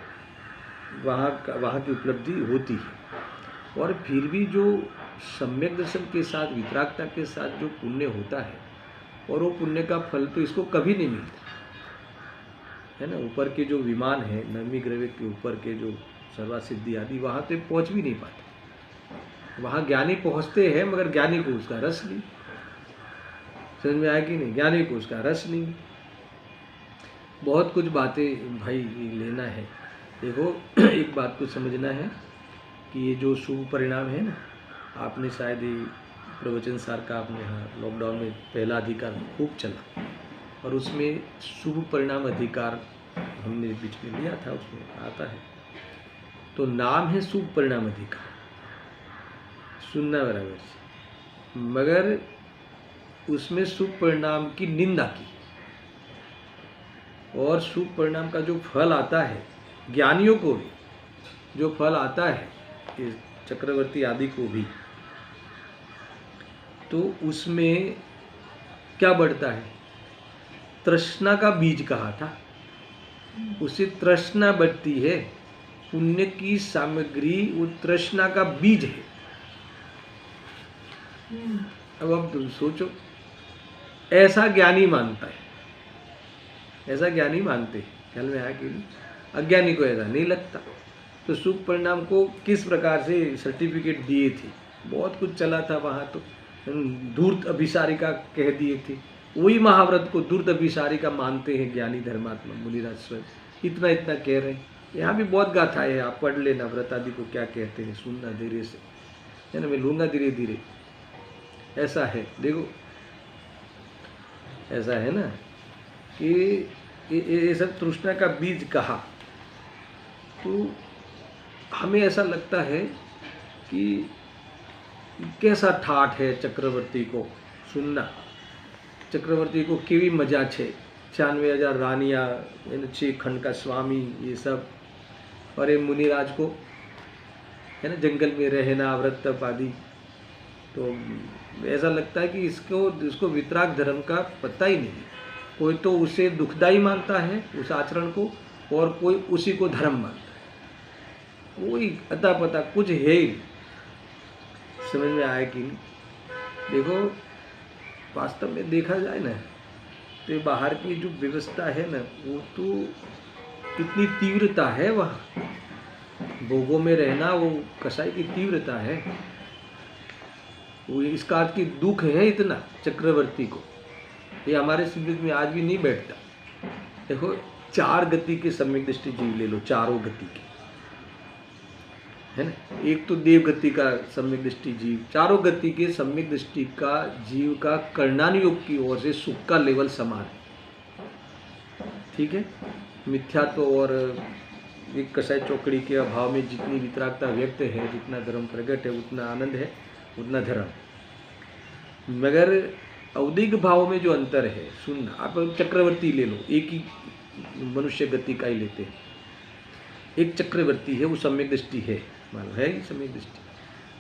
वहाँ की उपलब्धि होती है। और फिर भी जो सम्यक दर्शन के साथ वितरागता के साथ जो पुण्य होता है, और वो पुण्य का फल तो इसको कभी नहीं मिलता, है ना। ऊपर के जो विमान है, नवमी ग्रह के ऊपर के जो सर्वासिद्धि आदि, वहाँ तो पहुँच भी नहीं पाते। वहाँ ज्ञानी पहुँचते हैं, मगर ज्ञानी को उसका रस नहीं। समझ में आया कि नहीं, ज्ञानी को उसका रस नहीं। बहुत कुछ बातें भाई लेना है। देखो एक बात को समझना है कि ये जो शुभ परिणाम है ना, आपने शायद ये प्रवचन सार का आपने यहाँ लॉकडाउन में पहला अधिकार खूब चला, और उसमें शुभ परिणाम अधिकार हमने बीच में लिया था, उसमें आता है तो नाम है शुभ परिणाम अधिकार, सुनना बराबर से, मगर उसमें शुभ परिणाम की निंदा की, और शुभ परिणाम का जो फल आता है ज्ञानियों को भी, जो फल आता है इस चक्रवर्ती आदि को भी, तो उसमें क्या बढ़ता है, तृष्णा का बीज कहा था, उसे तृष्णा बढ़ती है। पुण्य की सामग्री वो तृष्णा का बीज है। अब तुम सोचो, ऐसा ज्ञानी मानता है, ऐसा ज्ञानी मानते हैं, ख्याल में आया कि नहीं, अज्ञानी को ऐसा नहीं लगता। तो शुभ परिणाम को किस प्रकार से सर्टिफिकेट दिए थे, बहुत कुछ चला था वहाँ, तो धूर्त अभिसारिका कह दिए थे, वही महाव्रत को धूर्त अभिसारिका मानते हैं ज्ञानी धर्मात्मा मुनिराज स्वयं, इतना इतना कह रहे हैं। यहाँ भी बहुत गाथा है, आप पढ़ लेना, व्रत आदि को क्या कहते हैं, सुनना धीरे से, है ना, मैं लूँगा धीरे धीरे। ऐसा है, देखो ऐसा है ना कि ये सब तृष्णा का बीज कहा, तो हमें ऐसा लगता है कि कैसा ठाठ है चक्रवर्ती को सुनना, चक्रवर्ती को केवी मजा छे, 96,000 रानियाँ, 6 खंड का स्वामी, ये सब, और ये मुनिराज को, है ना, जंगल में रहना, व्रत तप आदि। तो ऐसा लगता है कि इसको वितराग धर्म का पता ही नहीं। कोई तो उसे दुखदाई मानता है उस आचरण को, और कोई उसी को धर्म मानता है, कोई अता पता कुछ है ही। समझ में आया कि नहीं। देखो वास्तव में देखा जाए ना, तो बाहर की जो व्यवस्था है ना, वो तो कितनी तीव्रता है, वहाँ भोगों में रहना, वो कसाई की तीव्रता है, वो इसका अर्थ की दुख है इतना चक्रवर्ती को, ये हमारे स्मृति में आज भी नहीं बैठता। देखो 4 गति के सम्यक दृष्टि जीव ले लो, चारों गति के, है ना। एक तो देव गति का सम्यक दृष्टि जीव, चारों गति के सम्यक दृष्टि का जीव का कर्णानुयोग की ओर से सुख का लेवल समान है, ठीक है। मिथ्यात्व और एक कसाई चौकड़ी के अभाव में जितनी वितरागता व्यक्त है, जितना धर्म प्रकट है, उतना आनंद है, उतना धर्म। मगर औदिक भाव में जो अंतर है, सुनना, आप चक्रवर्ती ले लो, एक ही मनुष्य गति का ही लेते हैं, एक चक्रवर्ती है, वो सम्यक दृष्टि है, मानो है ही सम्यक दृष्टि,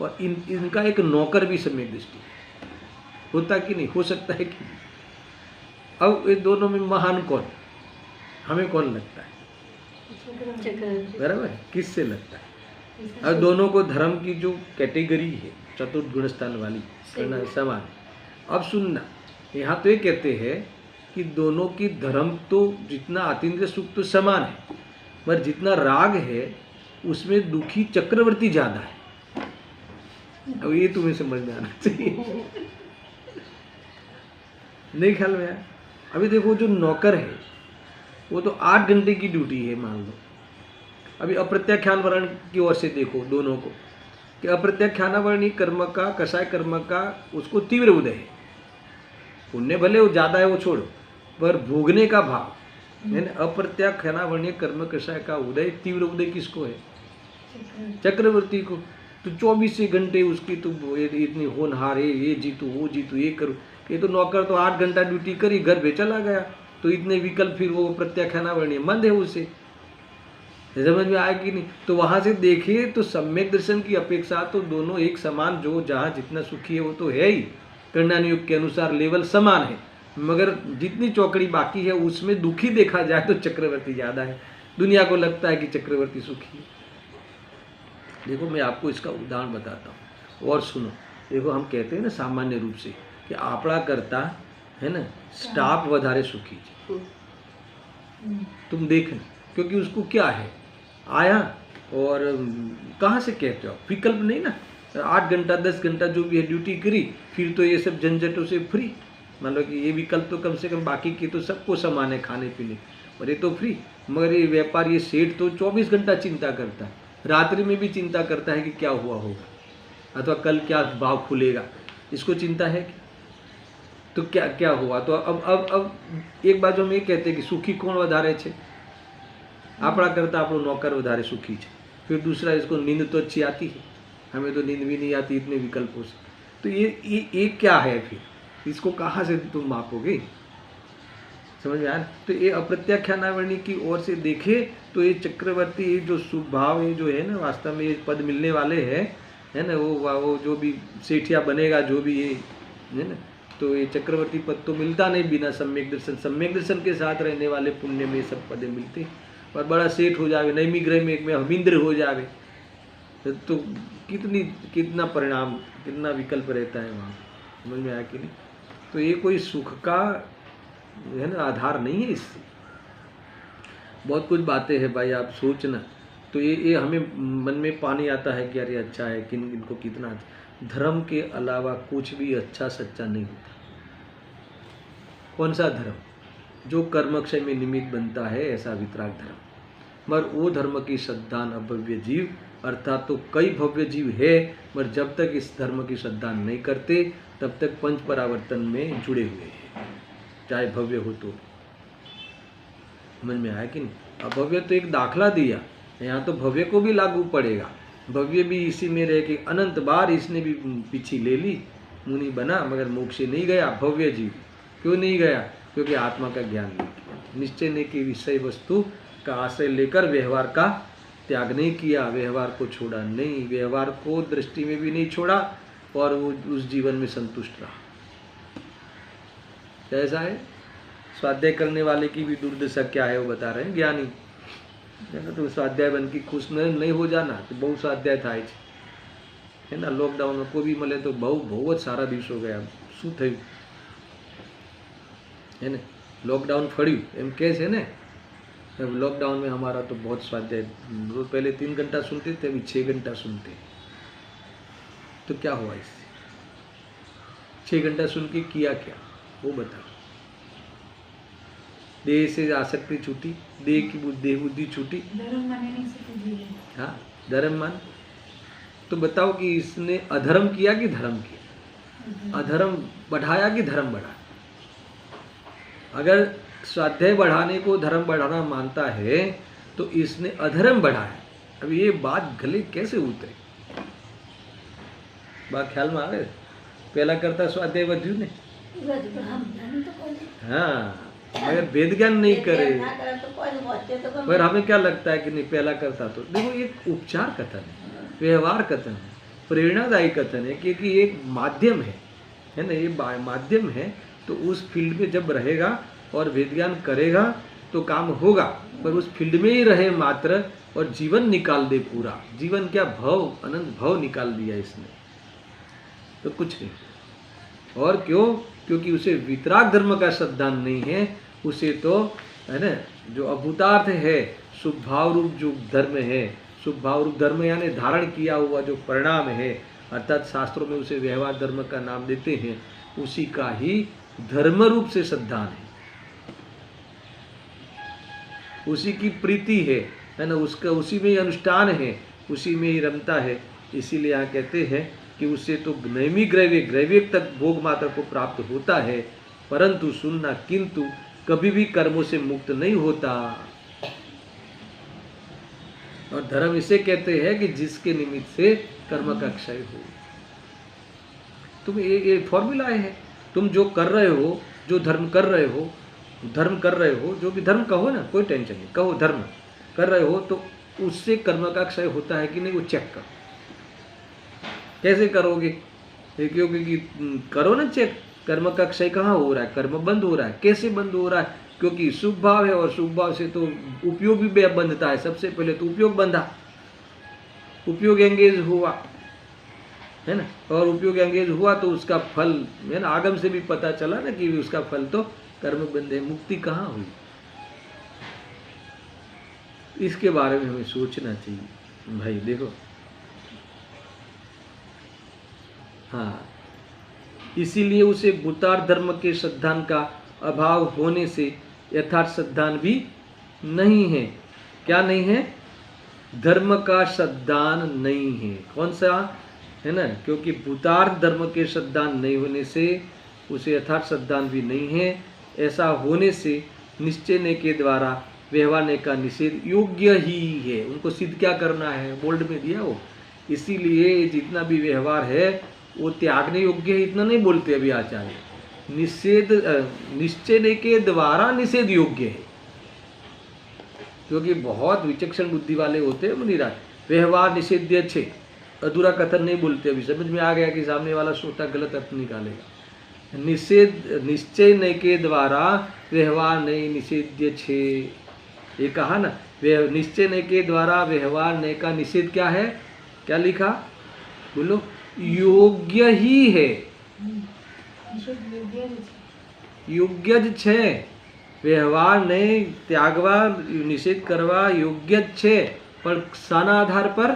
और इनका एक नौकर भी सम्यक दृष्टि होता कि नहीं, हो सकता है कि अब ये दोनों में महान कौन, हमें कौन लगता है? बराबर है, किससे लगता है? अब दोनों को धर्म की जो कैटेगरी है चतुर्थ गुण स्थान वाली करना समान है। अब सुनना, यहाँ तो ये कहते हैं कि दोनों की धर्म तो जितना अतीन्द्रिय सुख तो समान है, पर जितना राग है उसमें दुखी चक्रवर्ती ज्यादा है। अब ये तुम्हें समझ में आना चाहिए। नहीं ख्याल में आया? अभी देखो जो नौकर है वो तो 8 घंटे की ड्यूटी है मान लो। अभी अप्रत्याख्यान वर्ण की ओर से देखो दोनों को कि अप्रत्याख्यानावर्णी कर्म का, कसाय कर्म का उसको तीव्र उदय है। पुण्य भले वो ज्यादा है वो छोड़ो, पर भोगने का भाव यानी अप्रत्याख्यानावर्णीय कर्म कसाय का उदय, तीव्र उदय किसको है? चक्रवर्ती को। तो 24 घंटे उसकी तो इतनी होनहार है, ये जीतू वो जीतू ये करो। ये तो नौकर तो 8 घंटा ड्यूटी करी, घर पे चला गया, तो इतने विकल्प फिर वो प्रत्याख्यानावर्णीय मंद है उसे। समझ में आया कि नहीं? तो वहां से देखिए तो सम्यक दर्शन की अपेक्षा तो दोनों एक समान, जो जहाँ जितना सुखी है वो तो है ही, करणानुयोग के अनुसार लेवल समान है, मगर जितनी चौकड़ी बाकी है उसमें दुखी देखा जाए तो चक्रवर्ती ज्यादा है। दुनिया को लगता है कि चक्रवर्ती सुखी है। देखो मैं आपको इसका उदाहरण बताता हूँ और सुनो। देखो हम कहते हैं ना सामान्य रूप से कि आपड़ा करता है ना स्टाफ वधारे सुखी है। तुम देखना, क्योंकि उसको क्या है आया और कहाँ से कहते हो, विकल्प नहीं ना। 8 घंटा 10 घंटा जो भी है ड्यूटी करी, फिर तो ये सब झंझटों से फ्री। मान लो कि ये विकल्प तो कम से कम, बाकी की तो सबको समान है खाने पीने, और ये तो फ्री। मगर ये व्यापार, ये सेठ तो 24 घंटा चिंता करता है, रात्रि में भी चिंता करता है कि क्या हुआ होगा अथवा कल क्या भाव खुलेगा, इसको चिंता है कि तो क्या क्या हुआ। तो अब एक बाजू हम ये कहते हैं कि सुखी कौन વધારે છે? આપણા करता આપણો नौकर વધારે सुखी है। फिर दूसरा, इसको नींद तो अच्छी आती है, हमें तो नींद भी नहीं आती इतने विकल्पों से। तो ये क्या है फिर, इसको कहाँ से तुम मापोगे? समझ में आया? तो ये अप्रत्याख्यानावर्णी की ओर से देखे तो ये चक्रवर्ती, ये जो शुभ भाव है जो है ना, वास्तव में ये पद मिलने वाले हैं है ना, वो जो भी सेठिया बनेगा जो भी ये है ना, तो ये चक्रवर्ती पद तो मिलता नहीं बिना सम्यक दर्शन। सम्यक दर्शन के साथ रहने वाले पुण्य में सब पदे मिलते। और बड़ा सेठ हो जावे, नैमी ग्रह में एक में हमिंद्र हो जावे, तो कितना परिणाम, कितना विकल्प रहता है वहाँ। समझ में आया कि नहीं? तो ये कोई सुख का है ना आधार नहीं है। इससे बहुत कुछ बातें हैं भाई, आप सोचना। तो ये हमें मन में पानी आता है कि अरे अच्छा है, किन इनको कितना अच्छा। धर्म के अलावा कुछ भी अच्छा सच्चा नहीं होता। कौन सा धर्म? जो कर्मक्षय में निमित्त बनता है, ऐसा वितराग धर्म। मगर वो धर्म की श्रद्धान अभव्य जीव, अर्थात तो कई भव्य जीव है, मगर जब तक इस धर्म की श्रद्धा नहीं करते तब तक पंच परावर्तन में जुड़े हुए हैं, चाहे भव्य हो तो। समझ में आया कि नहीं? अभव्य तो एक दाखला दिया, यहाँ तो भव्य को भी लागू पड़ेगा। भव्य भी इसी में रह के अनंत बार इसने भी पीछी ले ली, मुनि बना मगर मोक्ष नहीं गया। भव्य जीव क्यों नहीं गया? क्योंकि आत्मा का ज्ञान नहीं किया, निश्चय ने की विषय वस्तु का आश्रय लेकर व्यवहार का त्याग नहीं किया, व्यवहार को छोड़ा नहीं, व्यवहार को दृष्टि में भी नहीं छोड़ा, और वो उस जीवन में संतुष्ट रहा। कैसा है? स्वाध्याय करने वाले की भी दुर्दशा क्या है वो बता रहे हैं ज्ञानी। तो स्वाध्याय बन की खुश नहीं हो जाना, तो बहुत स्वाध्याय થાય છે है ना। लॉकडाउन में कोई મળે तो बहुत सारा दिवस हो गया, શું થયું है ना। लॉकडाउन फड़્યું એમ કહે છે ને। लॉकडाउन में हमारा तो बहुत स्वाध्याय, रोज पहले 3 घंटा सुनते थे, अभी 6 घंटा सुनते। तो क्या हुआ इससे? 6 घंटा सुन के किया क्या वो बताओ। देह से आसक्ति छूटी, देह की बुद्धि छूटी। हाँ, धर्म मान। तो बताओ कि इसने अधर्म किया कि धर्म किया? अधर्म बढ़ाया कि धर्म बढ़ाया? अगर स्वाध्याय बढ़ाने को धर्म बढ़ाना मानता है तो इसने अधर्म बढ़ाया। अब ये बात गले कैसे उतरे? बात ख्याल में आवे? पहला करता स्वाध्याय વધ્યું ने। हाँ, मगर वेद ज्ञान नहीं करे। पर हमें क्या लगता है कि नहीं पहला करता तो। देखो एक उपचार कथन है, व्यवहार कथन है, प्रेरणादायी कथन है, क्योंकि एक माध्यम है ना, ये माध्यम है तो उस फील्ड में जब रहेगा और वेद ज्ञान करेगा तो काम होगा, पर उस फील्ड में ही रहे मात्र और जीवन निकाल दे पूरा, जीवन क्या भव, अनंत भव निकाल दिया इसने, तो कुछ नहीं। और क्यों? क्योंकि उसे वितराग धर्म का श्रद्धान नहीं है, उसे तो है ना जो अभूतार्थ है, शुभ भाव रूप जो धर्म है, शुभ भाव रूप धर्म यानी धारण किया हुआ जो परिणाम है, अर्थात शास्त्रों में उसे व्यवहार धर्म का नाम देते हैं, उसी का ही धर्म रूप से श्रद्धान है, उसी की प्रीति है ना, उसका उसी में ही अनुष्ठान है, उसी में ही रमता है। इसीलिए यहाँ कहते हैं कि उससे तो नैमी ग्रैव्य तक भोग मात्र को प्राप्त होता है, परंतु सुनना किंतु कभी भी कर्मों से मुक्त नहीं होता। और धर्म इसे कहते हैं कि जिसके निमित्त से कर्म का क्षय हो। तुम ये फॉर्मूला है, तुम जो कर रहे हो, जो धर्म कर रहे हो, धर्म कर रहे हो, जो भी धर्म कहो ना, कोई टेंशन नहीं, कहो धर्म कर रहे हो, तो उससे कर्म का क्षय होता है कि नहीं वो चेक करो। कैसे करोगे? क्योंकि करो ना चेक, कर्म का क्षय कहाँ हो रहा है, कर्म बंद हो रहा है, कैसे बंद हो रहा है? क्योंकि शुभ भाव है और शुभ भाव से तो उपयोग भी बंधता है। सबसे पहले तो उपयोग बंधा, उपयोग एंगेज हुआ है ना, और उपयोग एंगेज हुआ तो उसका फल है ना, आगम से भी पता चला ना कि उसका फल तो कर्म बंध है। मुक्ति कहाँ हुई? इसके बारे में हमें सोचना चाहिए भाई। देखो हाँ, इसीलिए उसे भूतार्थ धर्म के श्रद्धान का अभाव होने से यथार्थ श्रद्धान भी नहीं है। क्या नहीं है? धर्म का श्रद्धान नहीं है। कौन सा है ना? क्योंकि भूतार्थ धर्म के श्रद्धान नहीं होने से उसे यथार्थ श्रद्धान भी नहीं है। ऐसा होने से निश्चय के द्वारा व्यवहार का निषेध योग्य ही है। उनको सिद्ध क्या करना है? बोल्ड में दिया वो। इसीलिए जितना भी व्यवहार है वो त्यागने योग्य है, इतना नहीं बोलते अभी आचार्य। निषेध निश्चय के द्वारा निषेध योग्य है, क्योंकि बहुत विचक्षण बुद्धि वाले होते हैं मुनिराज। व्यवहार निषेध्य छे, अधूरा कथन नहीं बोलते। अभी समझ में आ गया कि सामने वाला श्रोता गलत अर्थ निकालेगा। निषेध निश्चय के द्वारा व्यवहार नहीं निषेध्य छे, ये कहा ना। निश्चय के द्वारा व्यवहार नहीं का निषेध क्या है? क्या लिखा? बोलो। योग्य ही है, योग्य ज छे। व्यवहार नहीं त्यागवा निषेध करवा योग्य छे, पर साना आधार पर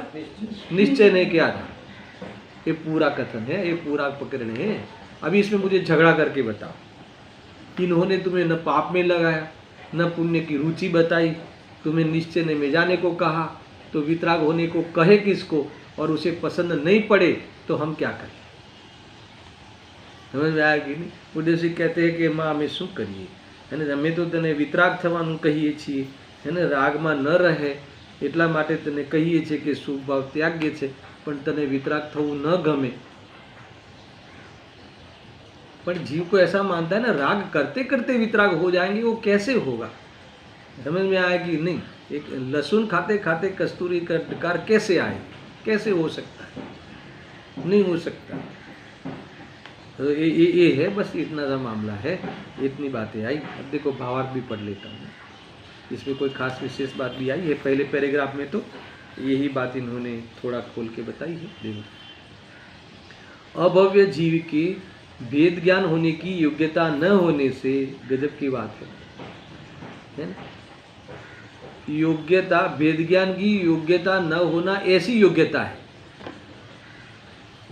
निश्चय नहीं के आधार। ये पूरा कथन है, ये पूरा प्रकरण है। अभी इसमें मुझे झगड़ा करके बताओ। इन्होंने तुम्हें न पाप में लगाया, न पुण्य की रुचि बताई, तुम्हें निश्चय में जाने को कहा, तो वितराग होने को कहे किसको? और उसे पसंद नहीं पड़े तो हम क्या करें? समझ में आया कि नहीं? उद्देश्य कहते हैं कि माँ हमें शू करिए, है ने? અમે તો તને વિતરાગ થવાનું કહીએ છીએ, है ને? રાગમાં ન રહે એટલા માટે તને કહીએ છીએ કે શુભ ભાવ ત્યાગ્ય છે, પણ તને વિતરાગ થવું ન ગમે। पर जीव को ऐसा मानता है ना, राग करते करते वितराग हो जाएंगे, वो कैसे होगा? समझ में आया कि नहीं? एक लहसुन खाते खाते कस्तूरी का डकार कैसे आए? कैसे हो सकता है? नहीं हो सकता। तो ये है, बस इतना सा मामला है, इतनी बातें आई। अब देखो भावार्थ भी पढ़ लेता हूँ, इसमें कोई खास विशेष बात भी आई है। पहले पैराग्राफ में तो यही बात इन्होंने थोड़ा खोल के बताई है। देखो, अभव्य जीव के वेद ज्ञान होने की योग्यता न होने से, गजब की बात है ना? योग्यता, वेद ज्ञान की योग्यता न होना ऐसी योग्यता है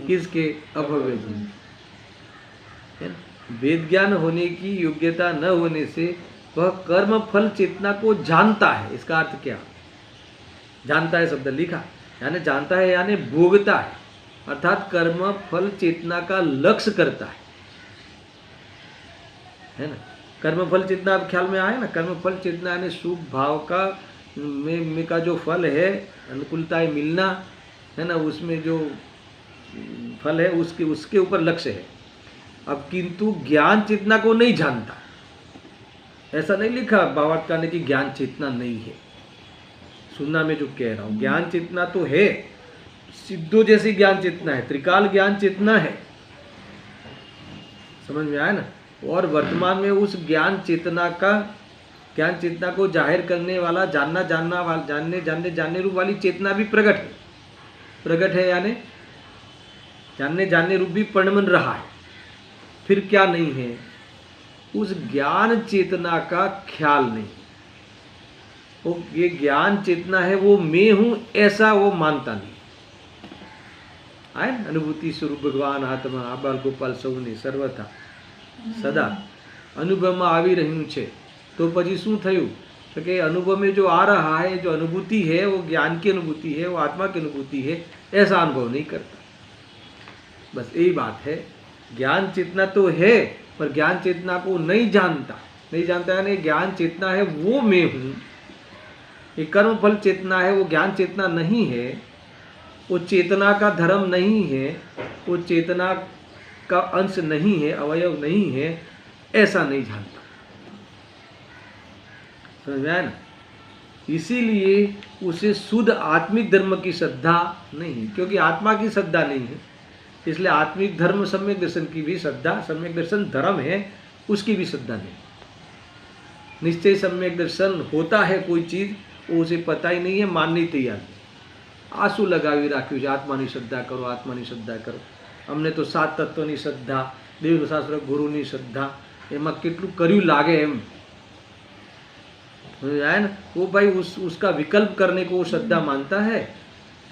किसके? अभव्य जीव। वेद ज्ञान होने की योग्यता न होने से वह कर्म फल चेतना को जानता है। इसका अर्थ क्या? जानता है शब्द लिखा, यानी जानता है यानी भोगता है, अर्थात कर्म फल चेतना का लक्ष्य करता है ना? कर्म फल चेतना अब ख्याल में आए ना? कर्म फल चेतना यानी शुभ भाव का में का जो फल है, अनुकूलताएं मिलना है ना, उसमें जो फल है उसके ऊपर लक्ष्य है। अब किंतु ज्ञान चेतना को नहीं जानता, ऐसा नहीं लिखा भावार्थ करने की ज्ञान चेतना नहीं है। सुनना मैं जो कह रहा हूँ, ज्ञान चेतना तो है, सिद्धों जैसी ज्ञान चेतना है, त्रिकाल ज्ञान चेतना है। समझ में आया ना? और वर्तमान में उस ज्ञान चेतना को जाहिर करने वाला जानने रूप वाली चेतना भी प्रकट है यानी जानने रूप भी परिणमन रहा है। फिर क्या नहीं है? उस ज्ञान चेतना का ख्याल नहीं। वो ये ज्ञान चेतना है, वो मैं हूं ऐसा वो मानता नहीं। आए अनुभूति स्वरूप भगवान आत्मा आबाल गोपाल सौने सर्वथा સદા અનુભવમાં આવી રહ્યું છે। તો પછી શું થયું? तो कि अनुभव में जो आ रहा है, जो अनुभूति है, वो ज्ञान की अनुभूति है, वो आत्मा की अनुभूति है, ऐसा अनुभव नहीं करता। बस यही बात है। ज्ञान चेतना तो है, पर ज्ञान चेतना को नहीं जानता यानी ज्ञान चेतना है वो मैं हूँ। ये कर्म फल चेतना है, वो ज्ञान चेतना नहीं है, वो चेतना का धर्म नहीं है, वो चेतना का अंश नहीं है, अवयव नहीं है, ऐसा नहीं जानता। समझ में आया ना? इसीलिए उसे शुद्ध आत्मिक धर्म की श्रद्धा नहीं है, क्योंकि आत्मा की श्रद्धा नहीं है। इसलिए आत्मिक धर्म सम्यक दर्शन की भी श्रद्धा, सम्यक दर्शन धर्म है, उसकी भी श्रद्धा नहीं। निश्चय सम्यक दर्शन होता है कोई चीज, वो उसे पता ही नहीं है, माननी तैयार नहीं। आंसू लगावी राख्યું છે આત્માની શ્રદ્ધા કરો, આત્માની શ્રદ્ધા કરો। અમને તો સાત તત્વની શ્રદ્ધા, દેવશાસ્ત્ર ગુરુની શ્રદ્ધા, એમાં કેટલું કર્યું લાગે એમ है ना। वो भाई उसका विकल्प करने को वो श्रद्धा मानता है।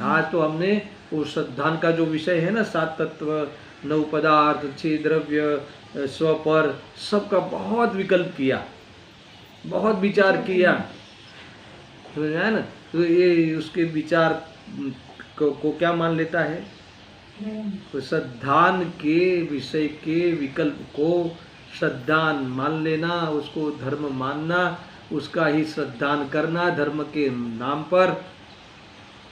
आज तो हमने वो श्रद्धा का जो विषय है ना, सात तत्व, नौ पदार्थ, 6 द्रव्य, स्वपर, सबका बहुत विकल्प किया, बहुत विचार किया, समझ में आया ना। तो ये उसके विचार को क्या मान लेता है? तो श्रद्धान के विषय के विकल्प को श्रद्धान मान लेना, उसको धर्म मानना, उसका ही श्रद्धान करना धर्म के नाम पर,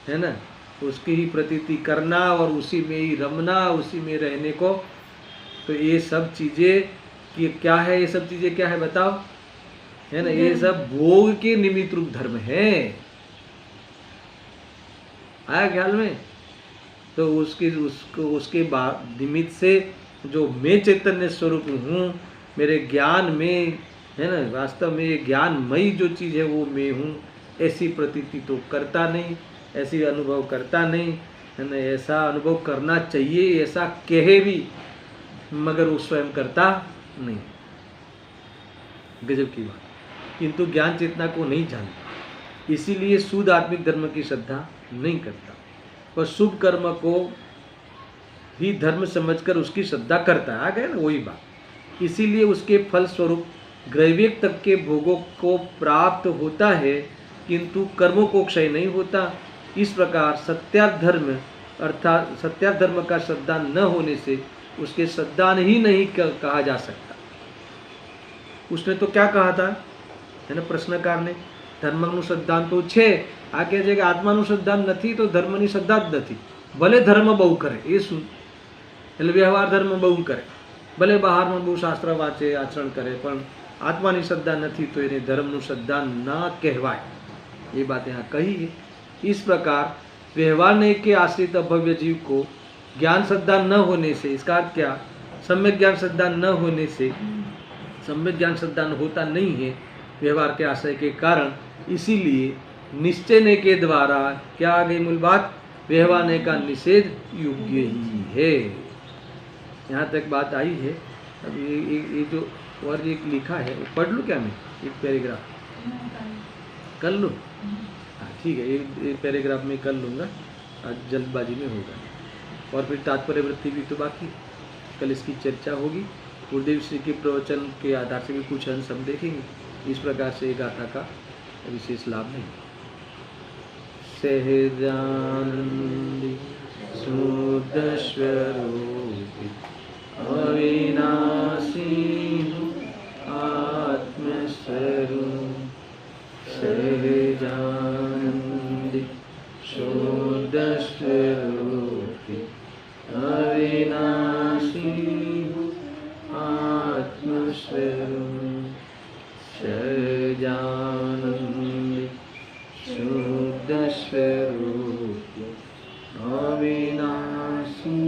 है ना, उसकी ही प्रतीति करना और उसी में ही रमना, उसी में रहने को। तो ये सब चीज़ें कि क्या है? ये सब चीज़ें क्या है बताओ? है ना, ये सब भोग के निमित्त रूप धर्म है। आया ख्याल में? तो उसके बाद निमित्त से जो मैं चैतन्य स्वरूप हूँ, मेरे ज्ञान में, है ना, वास्तव में ये ज्ञानमयी जो चीज़ है वो मैं हूँ, ऐसी प्रतीति तो करता नहीं, ऐसी अनुभव करता नहीं, है ना। ऐसा अनुभव करना चाहिए, ऐसा कहे भी, मगर वो स्वयं करता नहीं। गजब की बात। किंतु ज्ञान चेतना को नहीं जानता, इसीलिए शुद्ध आत्मिक धर्म की श्रद्धा नहीं करता, पर शुभ कर्म को ही धर्म समझकर उसकी श्रद्धा करता है। आ गया ना वही बात। इसीलिए उसके फल स्वरूप ग्रैविक तक के भोगों को प्राप्त होता है, किंतु कर्मों को क्षय नहीं होता। इस प्रकार सत्यार्थ धर्म अर्थात सत्यार्थ धर्म का श्रद्धा न होने से उसके श्रद्धान ही नहीं कहा जा सकता। उसने तो क्या कहा था, है ना, प्रश्नकार ने? धर्मનું શ્રદ્ધાન તો છે, આ કહે છે કે આત્માનું શ્રદ્ધાન નથી તો ધર્મની શ્રદ્ધા જ નથી। ભલે ધર્મ બહુ કરે, એ શું? એટલે વ્યવહાર ધર્મ બહુ કરે, ભલે બહારમાં બહુ શાસ્ત્ર વાંચે, આચરણ કરે, પણ આત્માની શ્રદ્ધા નથી તો એને ધર્મનું શ્રદ્ધા ન કહેવાય। ये बात यहाँ कही है। इस प्रकार व्यवहार ने के आश्रित अभव्य जीव को ज्ञान श्रद्धा न होने से, इसका अर्थ क्या? सम्यक ज्ञान श्रद्धा न होने से, सम्यक ज्ञान श्रद्धा होता नहीं है व्यवहार के आश्रय के कारण, इसीलिए निश्चय के द्वारा क्या आ गई मूल बात? व्यवहार का निषेध योग्य ही है। यहाँ तक बात आई है। अब ये जो और एक लिखा है वो पढ़ लूँ क्या मैं? एक पैराग्राफ कर लूँ? हाँ ठीक है, एक पैराग्राफ में कर लूँगा, आज जल्दबाजी में होगा। और फिर तात्पर्य वृत्ति भी तो बाकी, कल इसकी चर्चा होगी। गुरुदेव श्री के प्रवचन के आधार से भी कुछ अंश हम देखेंगे। इस प्रकार से गाथा का विशेष लाभ नहीं। सहजानंदी शुद्ध स्वरूपी अविनाशी आत्मस्वरूप, सहजानंदी शुद्ध स्वरूपी अविनाशी आत्मस्वरूप, सहजानंदी शुद्ध स्वरूप अविनाशी